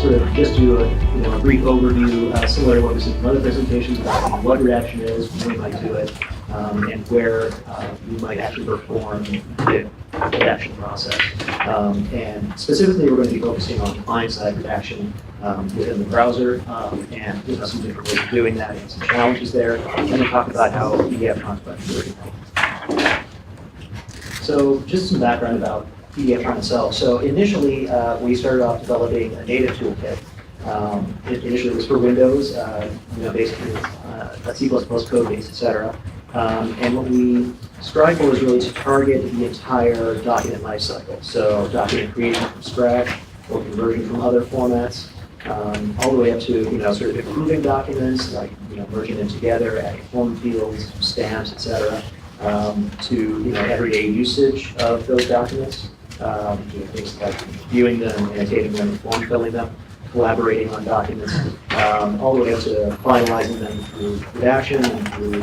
sort of just do a brief overview, similar to what we've seen in other presentations about what redaction is, when we might do it, and where we might actually perform the redaction process. And specifically, we're going to be focusing on client-side redaction within the browser, and some different ways of doing that and some challenges there, and then talk about how PDFTron is doing that. So just some background about PDFTron itself. So initially, we started off developing a native toolkit. It initially was for Windows, basically a C++ code base, etc. And what we strive for is really to target the entire document lifecycle. So document creation from scratch or conversion from other formats, all the way up to sort of improving documents, like merging them together, adding form fields, stamps, etc. To everyday usage of those documents, things like viewing them, annotating them, form filling them, collaborating on documents, all the way up to finalizing them through redaction and through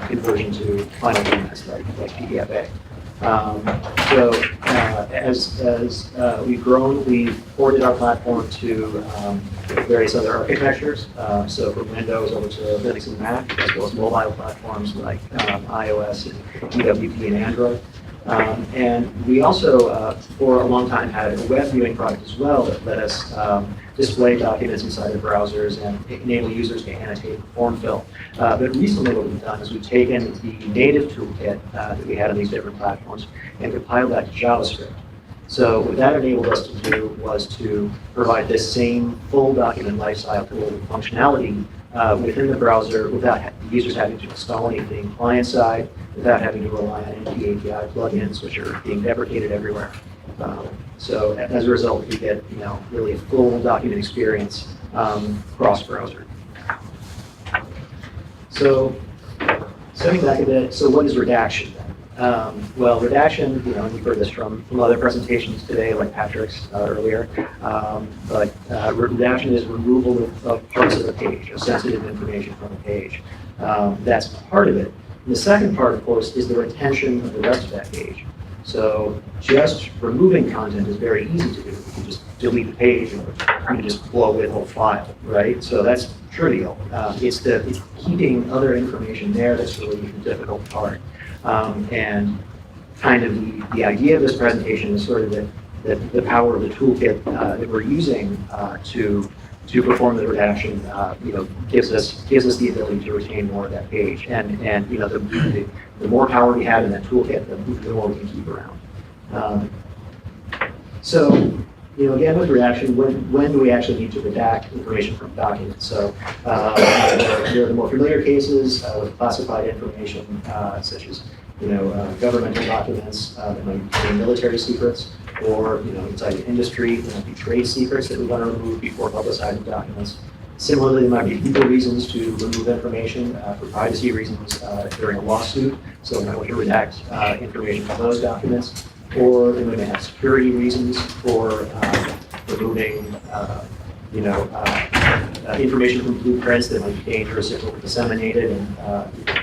conversion to final formats like PDFA. As we've grown, we've ported our platform to various other architectures. So from Windows over to Linux and Mac, as well as mobile platforms like iOS and EWP and Android. And we also, for a long time, had a web viewing product as well that let us display documents inside the browsers and enable users to annotate and form fill. But recently what we've done is we've taken the native toolkit that we had on these different platforms and compiled that to JavaScript. So what that enabled us to do was to provide this same full document lifecycle functionality within the browser without users having to install anything client-side, without having to rely on any API plugins, which are being deprecated everywhere. So as a result, we get really a full document experience cross-browser. So stepping back a bit, so what is redaction then? Well, redaction, and you've heard this from other presentations today, like Patrick's earlier, but redaction is removal of parts of the page, of sensitive information from the page. That's part of it. And the second part, of course, is the retention of the rest of that page. So just removing content is very easy to do. You can just delete the page, or you can just blow away the whole file, right? So that's trivial. It's keeping other information there that's really the difficult part. And kind of the idea of this presentation is sort of the power of the toolkit that we're using to perform the redaction, gives us the ability to retain more of that page. And the more power we have in that toolkit, the more we can keep around. So again, with redaction, when do we actually need to redact information from documents? So there are the more familiar cases with classified information, such as governmental documents that might contain military secrets, or inside the industry, there might be trade secrets that we want to remove before publicizing documents. Similarly, there might be legal reasons to remove information for privacy reasons during a lawsuit, so we might want to redact information from those documents. Or we may have security reasons for removing information from blueprints that might be dangerous if it were disseminated and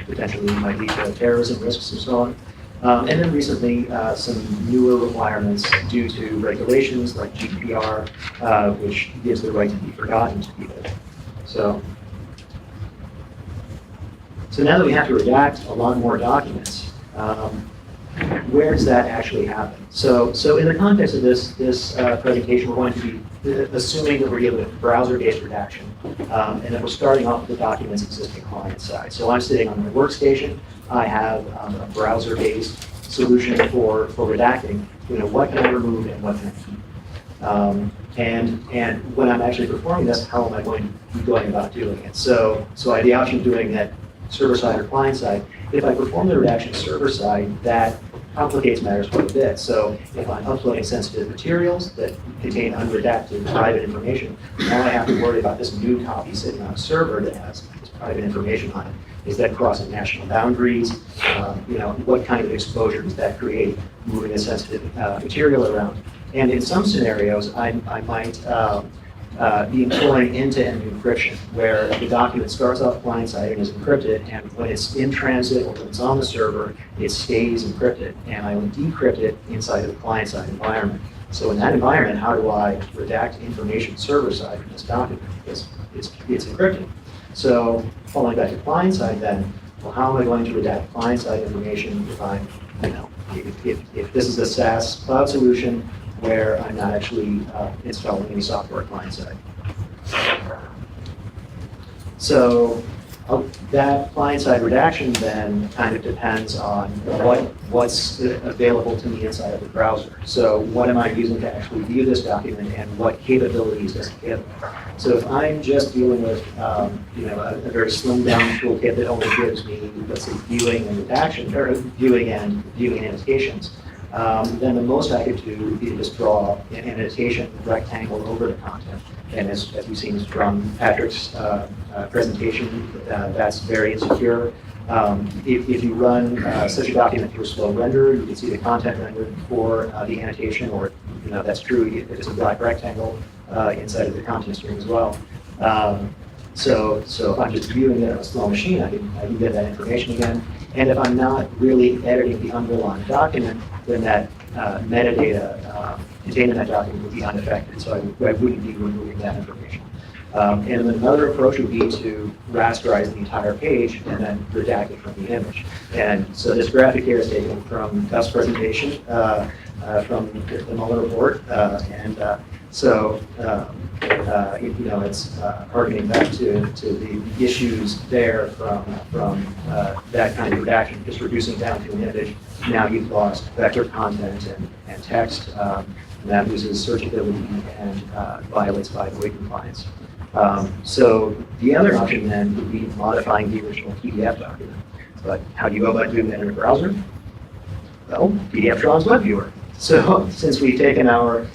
potentially might lead to terrorism risks and so on. And then recently, some newer requirements due to regulations like GDPR, which gives the right to be forgotten to people. So now that we have to redact a lot more documents, where does that actually happen? So in the context of this presentation, we're going to be assuming that we're dealing with browser-based redaction, and that we're starting off with the document's existing client side. So I'm sitting on my workstation. I have a browser-based solution for redacting. What can I remove and what can I keep? And when I'm actually performing this, how am I going to be going about doing it? So I have the option of doing that server-side or client-side. If I perform the redaction server-side, that complicates matters quite a bit. So if I'm uploading sensitive materials that contain unredacted private information, now I have to worry about this new copy sitting on a server that has this private information on it. Is that crossing national boundaries? What kind of exposure does that create moving a sensitive material around? And in some scenarios, I might be employing end-to-end encryption, where the document starts off client-side and is encrypted, and when it's in transit or when it's on the server, it stays encrypted, and I will decrypt it inside of the client-side environment. So in that environment, how do I redact information server side from this document? Because it's encrypted. So falling back to client side then, well, how am I going to redact client side information if I'm, if this is a SaaS cloud solution where I'm not actually installing any software client side? So that client-side redaction then kind of depends on what's available to me inside of the browser. So what am I using to actually view this document, and what capabilities does it give? So if I'm just dealing with a very slimmed down toolkit that only gives me, let's say, viewing and redaction, or viewing and annotations, then the most I could do would be to just draw an annotation rectangle over the content. And as we've seen from Patrick's presentation, that's very insecure. If you run such a document through a slow renderer, you can see the content rendered for the annotation, or that's true, it's a black rectangle inside of the content stream as well. So if I'm just viewing it on a small machine, I can get that information again. And if I'm not really editing the underlying document, then that metadata contained in that document would be unaffected, so I wouldn't be removing that information. And another approach would be to rasterize the entire page and then redact it from the image. And so this graphic here is taken from Gus' presentation from the Mueller report, it's harkening back to the issues there from that kind of redaction, just reducing down to an image. Now you've lost vector content and text, and that loses searchability and violates 508 compliance. So the other option then would be modifying the original PDF document. But how do you go about doing that in a browser? Well, PDFTron's web viewer. So since we've taken our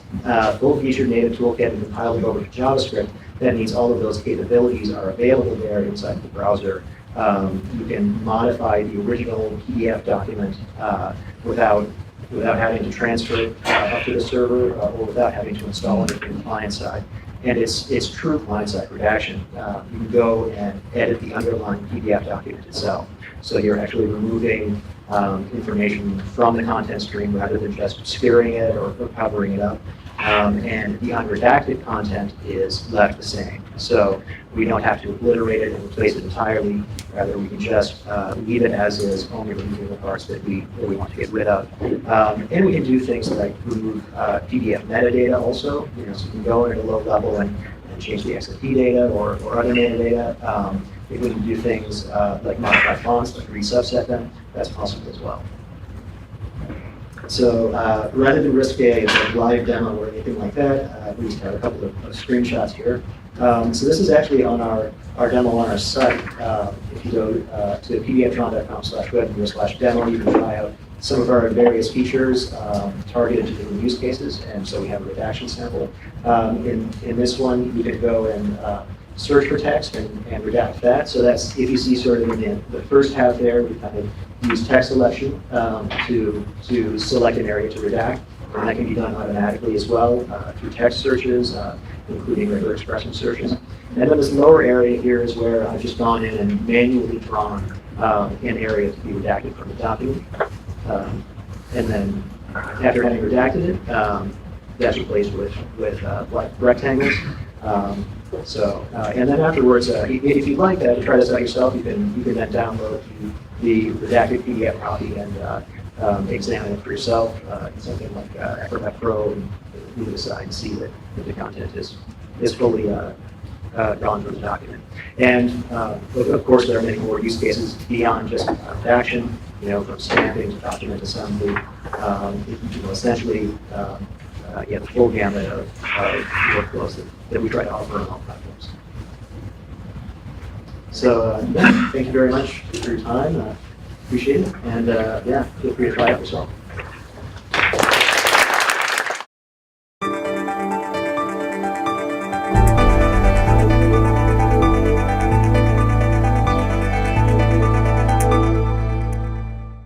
full-featured native toolkit and compiled it over to JavaScript, that means all of those capabilities are available there inside the browser. You can modify the original PDF document without having to transfer it up to the server or without having to install it in the client side. And it's true client-side redaction. You can go and edit the underlying PDF document itself. So you're actually removing information from the content stream rather than just obscuring it or covering it up. And the unredacted content is left the same. So we don't have to obliterate it and replace it entirely. Rather, we can just leave it as is, only removing the parts that we want to get rid of. And we can do things like remove PDF metadata also. So you can go in at a low level and change the XMP data or other metadata. If we can do things like modify fonts, like resubset them, that's possible as well. So rather than risk a live demo or anything like that, we just have a couple of screenshots here. So this is actually on our demo on our site. If you go to pdftron.com/webviewer/demo, you can try out some of our various features targeted to different use cases. And so we have a redaction sample. In this one, you can go and search for text and redact that. So that's, if you see sort of in the first half there, we kind of use text selection to select an area to redact. And that can be done automatically as well through text searches, including regular expression searches. And then this lower area here is where I've just gone in and manually drawn an area to be redacted from the document. And then after having redacted it, that's replaced with black rectangles. And then afterwards, if you'd like to try this out yourself, you can then download the redacted PDF copy and examine it for yourself in something like Acrobat Pro, and you decide and see that the content is fully drawn from the document. And of course, there are many more use cases beyond just redaction. From stamping to document assembly, essentially. The full gamut of workflows that we try to offer on all platforms. So thank you very much for your time. Appreciate it. And feel free to try it yourself.